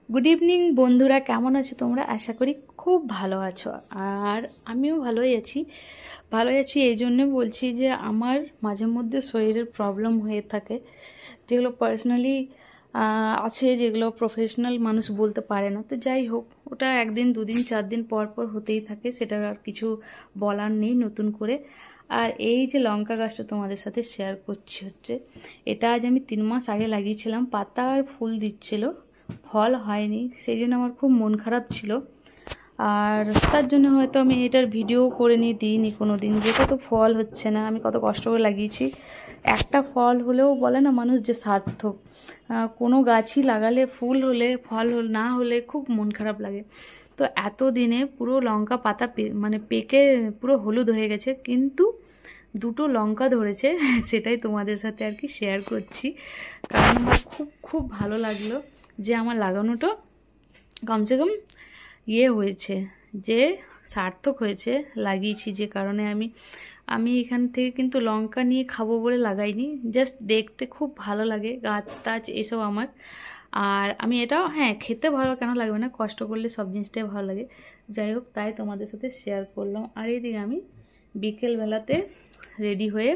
Good evening বন্ধুরা, কেমন আছো তোমরা? আশা করি খুব ভালো আছো। আর আমিও ভালোই আছি। এই জন্য বলছি যে আমার মাঝে মধ্যে শরীরের প্রবলেম হয়ে থাকে, যেগুলো পার্সোনালি আছে, যেগুলো প্রফেশনাল মানুষ বলতে পারে না। তো যাই হোক, ওটা একদিন দুদিন 4 দিন পর পর হতেই থাকে, সেটার আর কিছু বলার নেই নতুন করে। আর এই যে লঙ্কা গাছটা তোমাদের সাথে শেয়ার করছি এটা আজ আমি 3 মাস আগে লাগিয়েছিলাম। পাতা আর ফুল দিচ্ছিল, ফল হয়নি, সেই জন্য আমার খুব মন খারাপ ছিল। আর তার জন্য হয়তো আমি এটার ভিডিও করে নিয়ে দিইনি কোনো দিন, যেটা তো ফল হচ্ছে না। আমি কত কষ্ট করে লাগিয়েছি, একটা ফল হলেও বলে না মানুষ যে সার্থক। কোনো গাছই লাগালে ফুল হলে ফল না হলে খুব মন খারাপ লাগে। তো এত দিনে পুরো লঙ্কা পাতা মানে পেকে পুরো হলুদ হয়ে গেছে, কিন্তু 2টো লঙ্কা ধরেছে। সেটাই তোমাদের সাথে আর কি শেয়ার করছি, কারণ আমার খুব ভালো লাগলো যে আমার লাগানোটা কমসে কম হয়েছে, যে সার্থক হয়েছে। লাগিয়েছি যে কারণে আমি এখান থেকে কিন্তু লঙ্কা নিয়ে খাবো বলে লাগাইনি, জাস্ট দেখতে খুব ভালো লাগে গাছ টাছ এসব আমার। আর আমি এটাও খেতে ভালো কেন লাগবে না, কষ্ট করলে সব জিনিসটাই ভালো লাগে। যাই হোক, তাই তোমাদের সাথে শেয়ার করলাম। আর এইদিকে আমি বিকেলবেলাতে রেডি হয়ে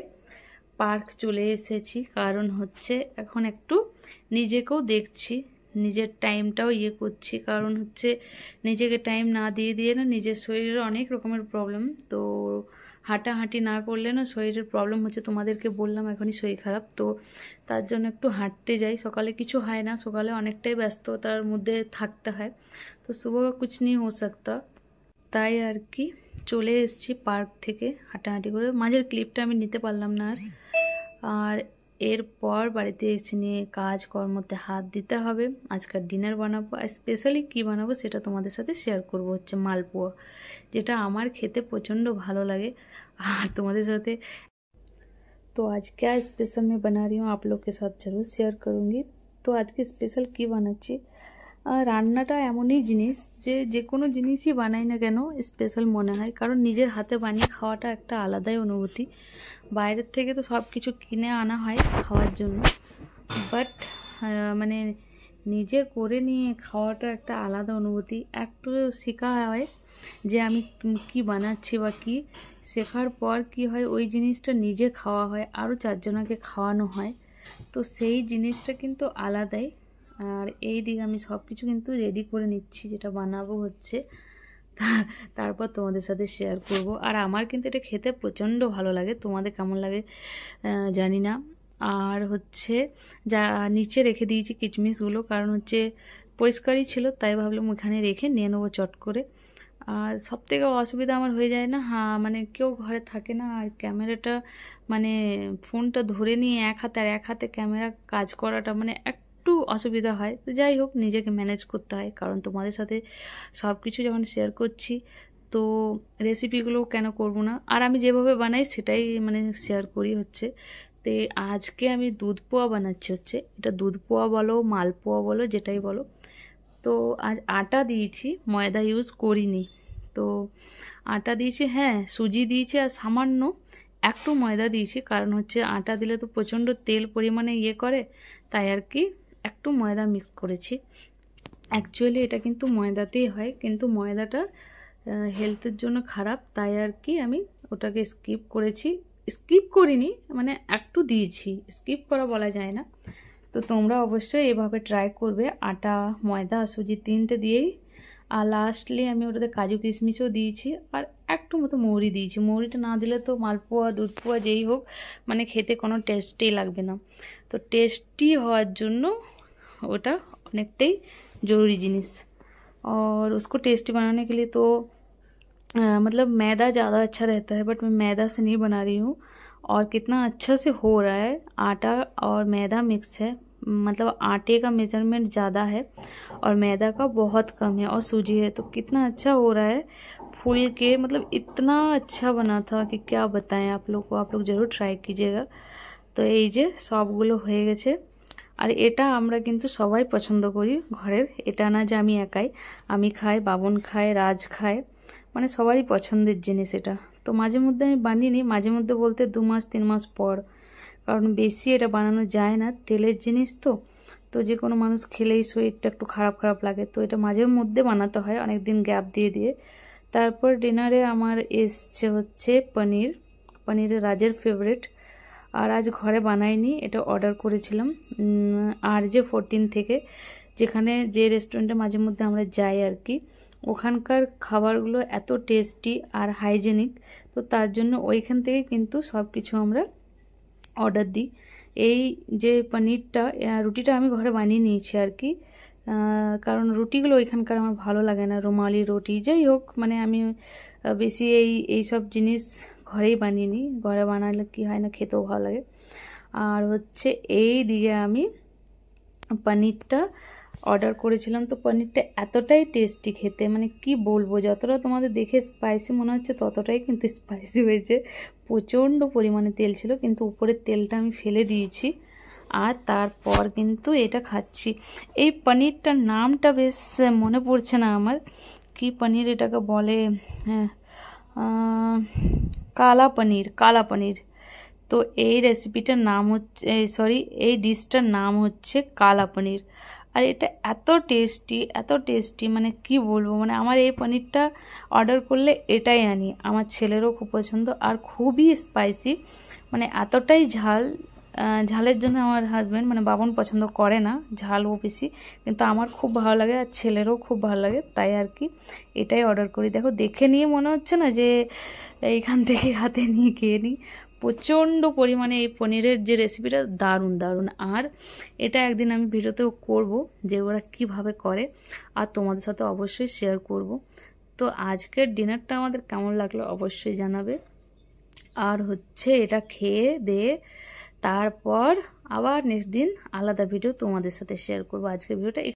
পার্ক চলে এসেছি, কারণ এখন একটু নিজেকেও দেখছি, নিজের টাইমটাও করছি। কারণ নিজেকে টাইম না দিয়ে না নিজের শরীরের অনেক রকমের প্রবলেম। তো হাঁটাহাঁটি না করলে না শরীরের প্রবলেম হচ্ছে, তোমাদেরকে বললাম এখনই শরীর খারাপ। তো তার জন্য একটু হাঁটতে যাই। সকালে কিছু হয় না, সকালে অনেকটাই ব্যস্ততার মধ্যে থাকতে হয়, তো সুবহ কুছ নেই হো সকতা। তাই আর কি চলে এসেছি পার্ক থেকে হাঁটাহাঁটি করে। মাঝের ক্লিপটা আমি নিতে পারলাম না আর এরপর বাড়িতে এসে নিয়ে কাজকর্মতে হাত দিতে হবে। আজকাল ডিনার বানাবো, আর স্পেশালি কী বানাবো সেটা তোমাদের সাথে শেয়ার করব। মালপোয়া, যেটা আমার খেতে প্রচণ্ড ভালো লাগে। আর তোমাদের সাথে तो आज क्या स्पेशल मैं बना रही हूँ आप लोग के साथ जरूर शेयर करूँगी। तो आज के स्पेशल কি বানাচ্ছি, রান্নাটা এমনই জিনিস যে কোনো জিনিসই বানাই না কেন স্পেশাল মনে হয়, কারণ নিজের হাতে বানিয়ে খাওয়াটা একটা আলাদাই অনুভূতি। বাইরের থেকে তো সব কিছু কিনে আনা হয় খাওয়ার জন্য, বাট মানে নিজে করে নিয়ে খাওয়াটা একটা আলাদা অনুভূতি। এক তো শেখা হয় যে আমি কি বানাচ্ছি বা কি, শেখার পর কি হয় ওই জিনিসটা নিজে খাওয়া হয়, আরও 4জনকে খাওয়ানো হয়, তো সেই জিনিসটা কিন্তু আলাদাই। আর এই দিকে আমি সব কিছু কিন্তু রেডি করে নিচ্ছি, যেটা বানাবো তারপর তোমাদের সাথে শেয়ার করব। আর আমার কিন্তু এটা খেতে প্রচণ্ড ভালো লাগে, তোমাদের কেমন লাগে জানি না। আর যা নিচে রেখে দিয়েছি কিচমিচগুলো, কারণ পরিষ্কারই ছিল, তাই ভাবলাম ওখানে রেখে নিয়ে নেবো চট করে। আর সবথেকে অসুবিধা আমার হয়ে যায় না, মানে কেউ ঘরে থাকে না, আর ক্যামেরাটা মানে ফোনটা ধরে নিয়ে এক হাতে ক্যামেরা কাজ করাটা মানে একটু অসুবিধা হয়। তো যাই হোক, নিজেকে ম্যানেজ করতে হয়, কারণ তোমাদের সাথে সব কিছু যখন শেয়ার করছি তো রেসিপিগুলো কেন করব না। আর আমি যেভাবে বানাই সেটাই মানে শেয়ার করি তো আজকে আমি দুধ পোয়া বানাচ্ছি। এটা দুধ পোয়া বলো, মালপোয়া বলো, যেটাই বলো। তো আজ আটা দিয়েছি, ময়দা ইউজ করিনি। তো আটা দিয়েছি, সুজি দিয়েছি, আর সামান্য একটু ময়দা দিয়েছি, কারণ আটা দিলে তো প্রচণ্ড তেল পরিমাণে করে, তাই আর কি একটু ময়দা মিক্স করেছি। অ্যাকচুয়ালি এটা কিন্তু ময়দাতেই হয়, কিন্তু ময়দাটা হেলথের জন্য খারাপ, তাই আর কি আমি ওটাকে স্কিপ করিনি, মানে একটু দিয়েছি, স্কিপ করা বলা যায় না। তো তোমরা অবশ্যই এভাবে ট্রাই করবে, আটা ময়দা সুজি 3টে দিয়েই। আর লাস্টলি আমি ওটাতে কাজু কিশমিশও দিয়েছি, আর একটু মতো মৌরি দিয়েছি। মৌরিটা না দিলে তো মালপোয়া দুধ পোয়া যেই হোক মানে খেতে কোনো টেস্টই লাগবে না। তো টেস্টি হওয়ার জন্য ওটা অনেকটাই ज़रूरी जिनिस। और उसको टेस्टी बनाने के लिए तो मतलब मैदा ज़्यादा अच्छा रहता है, बट मैं मैदा से नहीं बना रही हूँ। और कितना अच्छा से हो रहा है, आटा और मैदा मिक्स है, मतलब आटे का मेजरमेंट ज़्यादा है और मैदा का बहुत कम है, और सूजी है, तो कितना अच्छा हो रहा है फूल के, मतलब इतना अच्छा बना था कि क्या बताएं आप लोग को। आप लोग ज़रूर ट्राई कीजिएगा। तो এই যে সবগুলো হয়ে গেছে। আর এটা আমরা কিন্তু সবাই পছন্দ করি ঘরের, এটা না যে আমি একাই, আমি খাই, বাবন খায়, রাজ খায়, মানে সবারই পছন্দের জিনিস এটা। তো মাঝে মধ্যে আমি বানিয়ে নিই, মাঝে মধ্যে বলতে 2 মাস 3 মাস পর, কারণ বেশি এটা বানানো যায় না, তেলের জিনিস তো তো যে কোনো মানুষ খেলেই শরীরটা একটু খারাপ খারাপ লাগে, তো এটা মাঝে মধ্যে বানাতে হয় অনেক দিন গ্যাপ দিয়ে দিয়ে। তারপর ডিনারে আমার এসছে হচ্ছে পনিরের রাজের ফেভারিট। আর আজ ঘরে বানাইনি, এটা অর্ডার করেছিলাম RJ14 থেকে, যেখানে যে রেস্টুরেন্টে মাঝে মধ্যে আমরা যাই আর কি। ওখানকার খাবারগুলো এত টেস্টি আর হাইজেনিক, তো তার জন্য ওইখান থেকে কিন্তু সব কিছু আমরা অর্ডার দিই। এই যে পনিরটা, রুটিটা আমি ঘরে বানিয়ে নিয়েছি আর কি, কারণ রুটিগুলো ওইখানকার আমার ভালো লাগে না, রুমালি রুটি যাই হোক, মানে আমি বেশি এই সব জিনিস ঘরেই বানিয়ে নিই। ঘরে বানালে কি হয় না, খেতেও ভালো লাগে। আর হচ্ছে এই দিকে আমি পনিরটা অর্ডার করেছিলাম, তো পনিরটা এতটাই টেস্টি খেতে, মানে কি বলবো, যতটা তোমাদের দেখে স্পাইসি মনে হচ্ছে ততটাই কিন্তু স্পাইসি হয়েছে। প্রচণ্ড পরিমাণে তেল ছিল, কিন্তু উপরের তেলটা আমি ফেলে দিয়েছি। আর তারপর কিন্তু এটা খাচ্ছি। এই পনিরটার নামটা বেশ মনে পড়ছে না আমার, কি পনির এটাকে বলে, কালা পনির। তো এই রেসিপিটার নাম হচ্ছে, এই ডিশটার নাম হচ্ছে কালা পনির। আর এটা এত টেস্টি, মানে কি বলবো, মানে আমার এই পনিরটা অর্ডার করলে এটাই আনি। আমার ছেলেরও খুব পছন্দ, আর খুবই স্পাইসি, মানে এতটাই ঝালের জন্য আমার হাজব্যান্ড মানে বাবন পছন্দ করে না ঝালও বেশি, কিন্তু আমার খুব ভালো লাগে আর ছেলেরও খুব ভালো লাগে, তাই আর কি এটাই অর্ডার করি। দেখো দেখে নিয়ে মনে হচ্ছে না যে এইখান থেকে হাতে নিয়ে খেয়ে নিই। প্রচণ্ড পরিমাণে এই পনিরের যে রেসিপিটা দারুণ। আর এটা একদিন আমি ভিডিওতেও করব যে ওরা কিভাবে করে, আর তোমাদের সাথে অবশ্যই শেয়ার করব। তো আজকের ডিনারটা আমাদের কেমন লাগলো অবশ্যই জানাবে। আর হচ্ছে এটা খেয়ে দিয়ে তারপর আবার নেক্সট দিন আলাদা ভিডিও তোমাদের সাথে শেয়ার করবো। আজকের ভিডিওটা